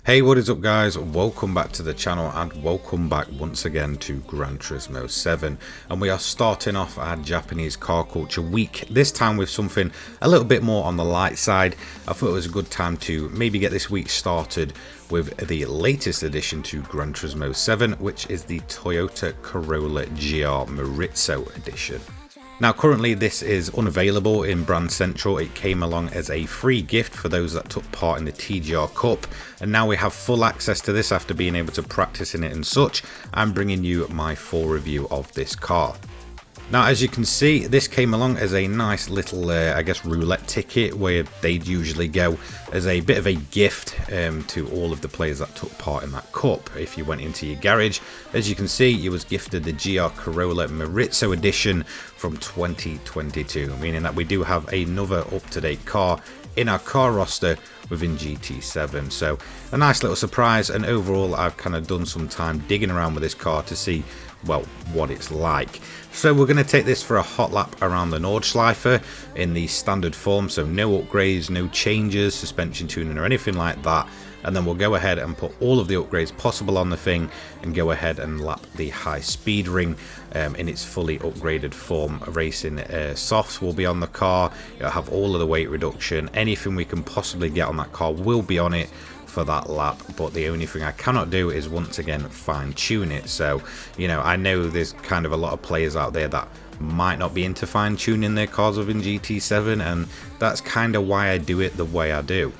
Hey, what is up guys? Welcome back to the channel and welcome back once again to Gran Turismo 7, and we are starting off our Japanese car culture week, this time with something a little bit more on the light side. I thought it was a good time to maybe get this week started with the latest addition to Gran Turismo 7, which is the Toyota Corolla GR Morizo edition. Now currently this is unavailable in Brand Central. It came along as a free gift for those that took part in the TGR Cup, and now we have full access to this after being able to practice in it and such. I'm bringing you my full review of this car. Now as you can see, this came along as a nice little I guess roulette ticket, where they'd usually go as a bit of a gift to all of the players that took part in that cup. If you went into your garage, as you can see, you was gifted the GR Corolla Morizo edition from 2022, meaning that we do have another up-to-date car in our car roster within GT7. So a nice little surprise, and overall I've kind of done some time digging around with this car to see, well, what it's like. So we're going to take this for a hot lap around the Nordschleife in the standard form, so no upgrades, no changes, suspension tuning or anything like that. And then we'll go ahead and put all of the upgrades possible on the thing and go ahead and lap the high speed ring in its fully upgraded form. Racing softs will be on the car. It'll have all of the weight reduction. Anything we can possibly get on that car will be on it for that lap, but the only thing I cannot do is once again fine tune it. So, you know, I know there's kind of a lot of players out there that might not be into fine tuning their cars within GT7, and that's kind of why I do it the way I do.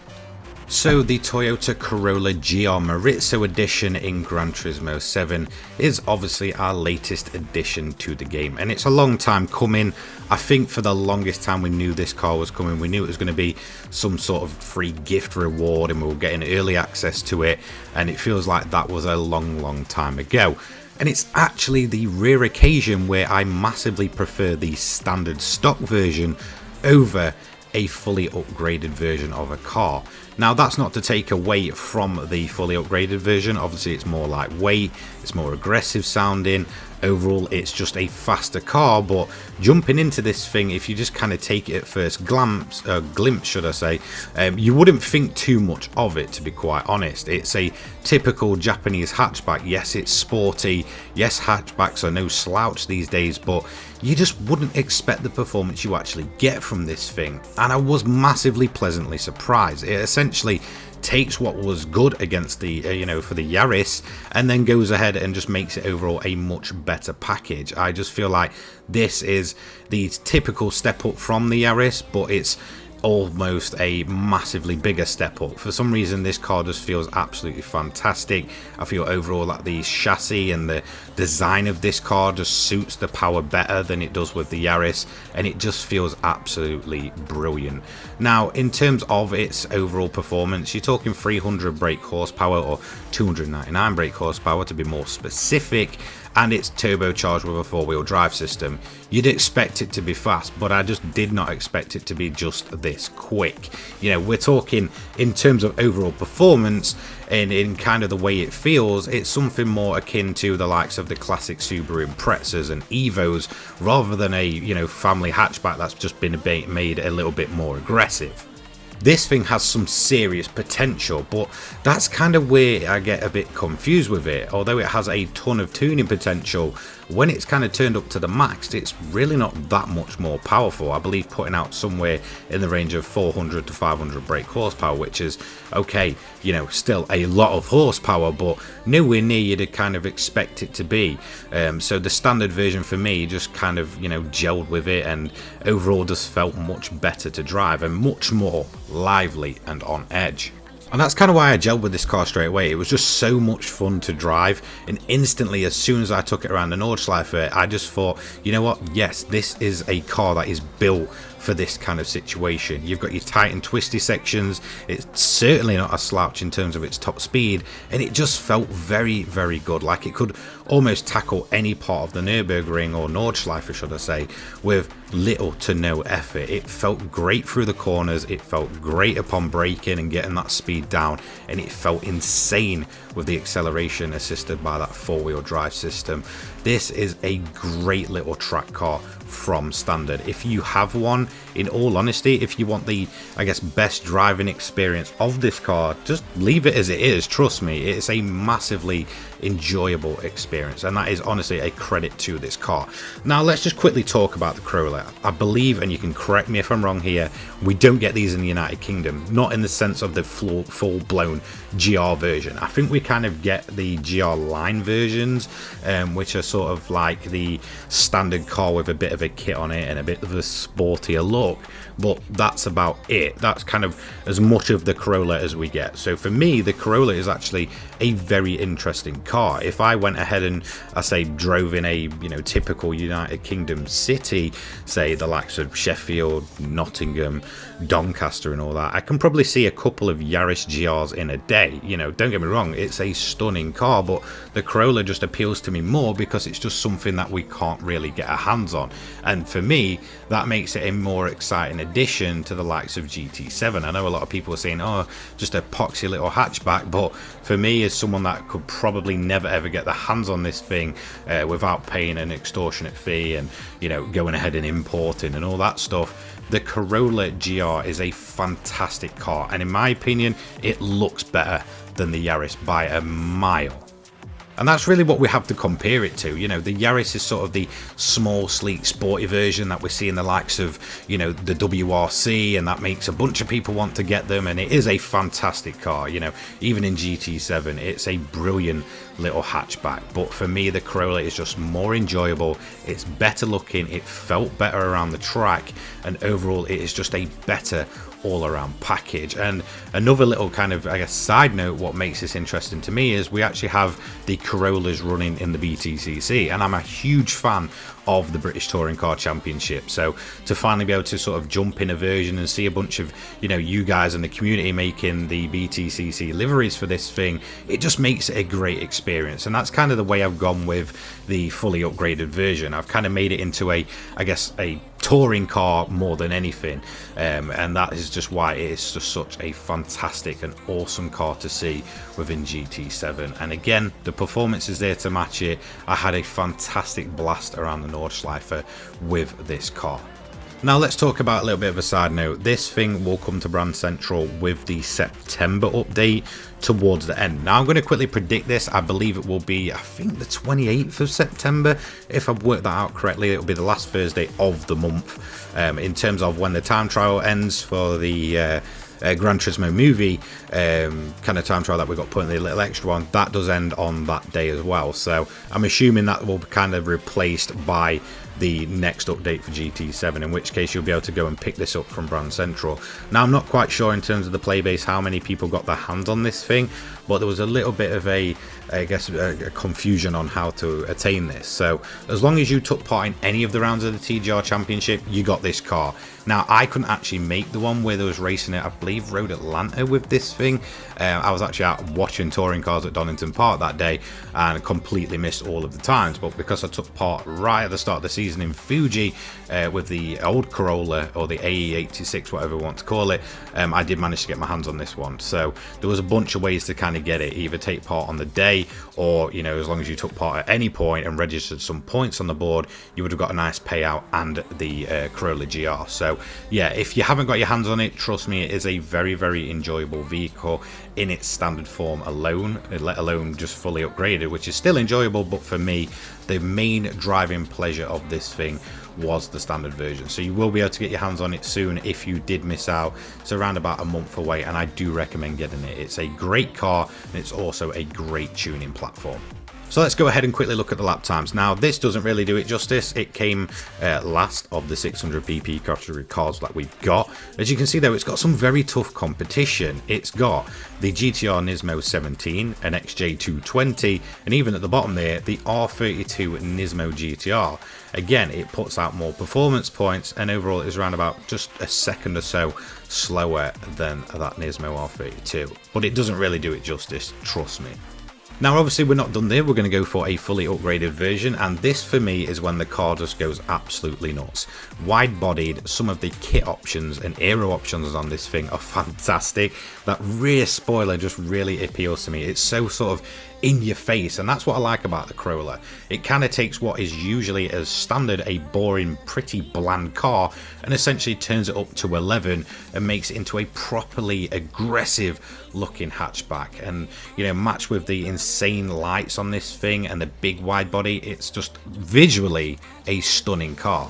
So the Toyota Corolla GR Morizo edition in Gran Turismo 7 is obviously our latest addition to the game, and it's a long time coming. I think for the longest time we knew this car was coming. We knew it was going to be some sort of free gift reward and we were getting early access to it, and it feels like that was a long time ago. And it's actually the rare occasion where I massively prefer the standard stock version over a fully upgraded version of a car. Now that's not to take away from the fully upgraded version. Obviously it's more lightweight, it's more aggressive sounding. Overall it's just a faster car, but jumping into this thing, if you just kind of take it at first glimpse should I say, you wouldn't think too much of it, to be quite honest. It's a typical Japanese hatchback. Yes, it's sporty, yes, hatchbacks are no slouch these days, but you just wouldn't expect the performance you actually get from this thing, and I was massively pleasantly surprised. It essentially takes what was good against the for the Yaris, and then goes ahead and just makes it overall a much better package. I just feel like this is the typical step up from the Yaris, but it's almost a massively bigger step up. For some reason this car just feels absolutely fantastic. I feel overall that the chassis and the design of this car just suits the power better than it does with the Yaris, and it just feels absolutely brilliant. Now in terms of its overall performance, you're talking 300 brake horsepower, or 299 brake horsepower to be more specific, and it's turbocharged with a four-wheel drive system. You'd expect it to be fast, but I just did not expect it to be just this quick. You know, we're talking in terms of overall performance and in kind of the way it feels, it's something more akin to the likes of the classic Subaru Imprezas and Evos, rather than a family hatchback that's just been made a little bit more aggressive. This thing has some serious potential, but that's kind of where I get a bit confused with it. Although it has a ton of tuning potential, when it's kind of turned up to the max, it's really not that much more powerful. I believe putting out somewhere in the range of 400 to 500 brake horsepower, which is okay, still a lot of horsepower, but nowhere near you'd kind of expect it to be. So the standard version for me just kind of gelled with it, and overall just felt much better to drive and much more lively and on edge. And that's kind of why I gelled with this car straight away. It was just so much fun to drive, and instantly as soon as I took it around the Nordschleife, I just thought, you know what, yes, this is a car that is built for this kind of situation. You've got your tight and twisty sections, it's certainly not a slouch in terms of its top speed, and it just felt very good, like it could almost tackle any part of the Nürburgring, or Nordschleife should I say, with little to no effort. It felt great through the corners, it felt great upon braking and getting that speed down, and it felt insane with the acceleration assisted by that four-wheel drive system. This is a great little track car from standard. If you have one, in all honesty, if you want the, I guess, best driving experience of this car, just leave it as it is. Trust me, it's a massively enjoyable experience, and that is honestly a credit to this car. Now let's just quickly talk about the Corolla. I believe, and you can correct me if I'm wrong here, we don't get these in the United Kingdom, not in the sense of the full-blown GR version. I think we kind of get the GR line versions, which are sort of like the standard car with a bit of a kit on it and a bit of a sportier look, but that's about it. That's kind of as much of the Corolla as we get. So for me, the Corolla is actually a very interesting car. If I went ahead and, I say, drove in a, you know, typical United Kingdom city, say the likes of Sheffield, Nottingham, Doncaster and all that, I can probably see a couple of Yaris GRs in a day. You know, don't get me wrong, it's a stunning car, but the Corolla just appeals to me more because it's just something that we can't really get our hands on. And for me, that makes it a more exciting addition to the likes of GT7. I know a lot of people are saying, oh, just a poxy little hatchback, but for me, as someone that could probably never ever get their hands on this thing without paying an extortionate fee and, you know, going ahead and importing and all that stuff, the Corolla GR is a fantastic car, and in my opinion, it looks better than the Yaris by a mile. And that's really what we have to compare it to. You know, the Yaris is sort of the small, sleek, sporty version that we see in the likes of, you know, the WRC, and that makes a bunch of people want to get them, and it is a fantastic car. You know, even in GT7, it's a brilliant little hatchback. But for me, the Corolla is just more enjoyable, it's better looking, it felt better around the track, and overall it is just a better all-around package. And another little kind of, I guess, side note, what makes this interesting to me is we actually have the Corollas running in the BTCC, and I'm a huge fan of the British Touring Car Championship, so to finally be able to sort of jump in a version and see a bunch of, you know, you guys in the community making the BTCC liveries for this thing, it just makes it a great experience. And that's kind of the way I've gone with the fully upgraded version. I've kind of made it into a, I guess, a touring car more than anything, and that is just why it is just such a fantastic and awesome car to see within GT7. And again, the performance is there to match it. I had a fantastic blast around the Nordschleife with this car. Now let's talk about a little bit of a side note. This thing will come to Brand Central with the September update towards the end. Now I'm going to quickly predict this. I believe it will be, I think, the 28th of September. If I've worked that out correctly, it will be the last Thursday of the month. In terms of when the time trial ends for the Gran Turismo movie kind of time trial that we got put in the little extra one, that does end on that day as well. So I'm assuming that will be kind of replaced by the next update for GT7, in which case you'll be able to go and pick this up from Brand Central. Now I'm not quite sure in terms of the play base how many people got their hands on this thing, but there was a little bit of a, I guess, a confusion on how to attain this. So as long as you took part in any of the rounds of the TGR Championship, you got this car. Now I couldn't actually make the one where there was racing it, I believe Road Atlanta with this thing. I was actually out watching touring cars at Donington Park that day and completely missed all of the times, but because I took part right at the start of the season in Fuji with the old Corolla, or the AE86, whatever you want to call it, I did manage to get my hands on this one. So there was a bunch of ways to kind of get it, either take part on the day, or, you know, as long as you took part at any point and registered some points on the board, you would have got a nice payout and the Corolla GR. So yeah, if you haven't got your hands on it, trust me, it is a very, very enjoyable vehicle in its standard form alone, let alone just fully upgraded, which is still enjoyable. But for me, the main driving pleasure of this thing was the standard version. So you will be able to get your hands on it soon if you did miss out. It's around about a month away, and I do recommend getting it. It's a great car, and it's also a great tuning platform. So let's go ahead and quickly look at the lap times. Now this doesn't really do it justice. It came last of the 600 pp category cars that we've got. As you can see though, it's got some very tough competition. It's got the GTR Nismo 17, an XJ220, and even at the bottom there, the R32 Nismo GTR. Again, it puts out more performance points, and overall it is around about just a second or so slower than that Nismo R32. But it doesn't really do it justice, trust me. Now obviously we're not done there, we're going to go for a fully upgraded version, and this for me is when the car just goes absolutely nuts. Wide bodied, some of the kit options and aero options on this thing are fantastic. That rear spoiler just really appeals to me. It's so sort of in your face, and that's what I like about the Corolla. It kind of takes what is usually as standard a boring, pretty bland car and essentially turns it up to 11 and makes it into a properly aggressive looking hatchback. And you know, matched with the insane lights on this thing and the big wide body, it's just visually a stunning car.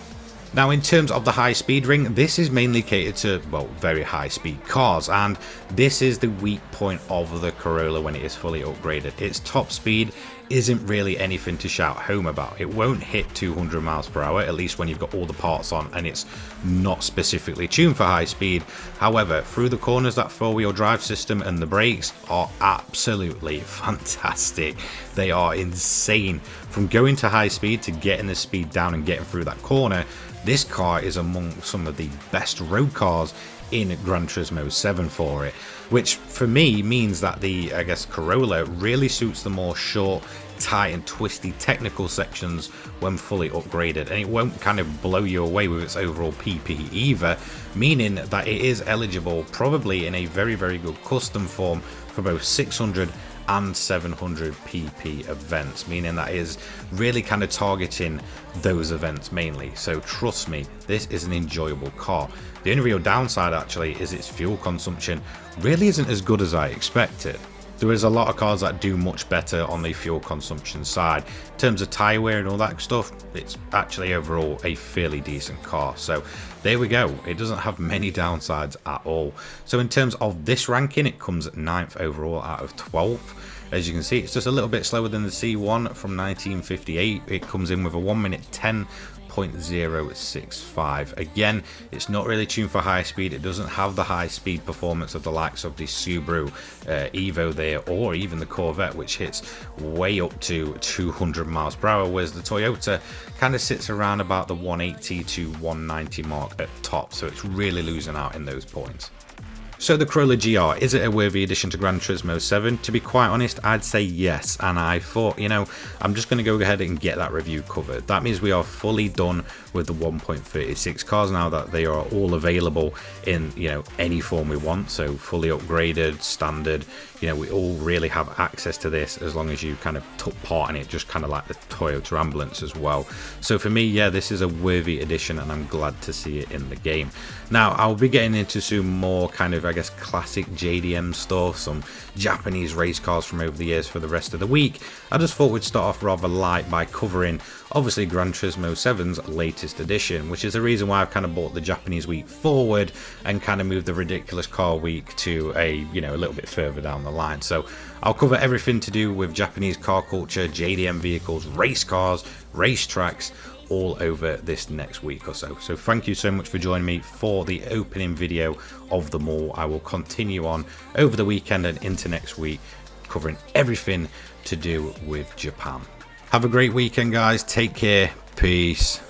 Now in terms of the high speed ring, this is mainly catered to, well, very high speed cars, and this is the weak point of the Corolla when it is fully upgraded. Its top speed isn't really anything to shout home about. It won't hit 200 miles per hour, at least when you've got all the parts on and it's not specifically tuned for high speed. However, through the corners, that four-wheel drive system and the brakes are absolutely fantastic. They are insane. From going to high speed to getting the speed down and getting through that corner, this car is among some of the best road cars in Gran Turismo 7 for it, which for me means that the, I guess, Corolla really suits the more short, tight and twisty technical sections when fully upgraded, and it won't kind of blow you away with its overall PP either, meaning that it is eligible probably in a very, very good custom form for both 600 and 700 PP events, meaning that is really kind of targeting those events mainly. So trust me, this is an enjoyable car. The only real downside actually is its fuel consumption really isn't as good as I expected. There is a lot of cars that do much better on the fuel consumption side. In terms of tyre wear and all that stuff, it's actually overall a fairly decent car. So there we go. It doesn't have many downsides at all. So in terms of this ranking, it comes at 9th overall out of 12. As you can see, it's just a little bit slower than the C1 from 1958. It comes in with a 1 minute 10.065. Again, it's not really tuned for high speed. It doesn't have the high speed performance of the likes of the Subaru Evo there, or even the Corvette, which hits way up to 200 miles per hour, whereas the Toyota kind of sits around about the 180 to 190 mark at top. So it's really losing out in those points. So the Corolla GR, is it a worthy addition to Gran Turismo 7? To be quite honest, I'd say yes, and I thought, you know, I'm just going to go ahead and get that review covered. That means we are fully done with the 1.36 cars now that they are all available in, you know, any form we want. So fully upgraded, standard, you know, we all really have access to this as long as you kind of took part in it, just kind of like the Toyota Ambulance as well. So for me, yeah, this is a worthy addition and I'm glad to see it in the game. Now, I'll be getting into some more kind of, I guess, classic JDM stuff, some Japanese race cars from over the years for the rest of the week. I just thought we'd start off rather light by covering, obviously, Gran Turismo 7's latest edition, which is the reason why I've kind of brought the Japanese week forward and kind of moved the ridiculous car week to a, you know, a little bit further down the line. So I'll cover everything to do with Japanese car culture, JDM vehicles, race cars, race tracks, all over this next week or so. So thank you so much for joining me for the opening video of them all. I will continue on over the weekend and into next week covering everything to do with Japan. Have a great weekend, guys. Take care. Peace.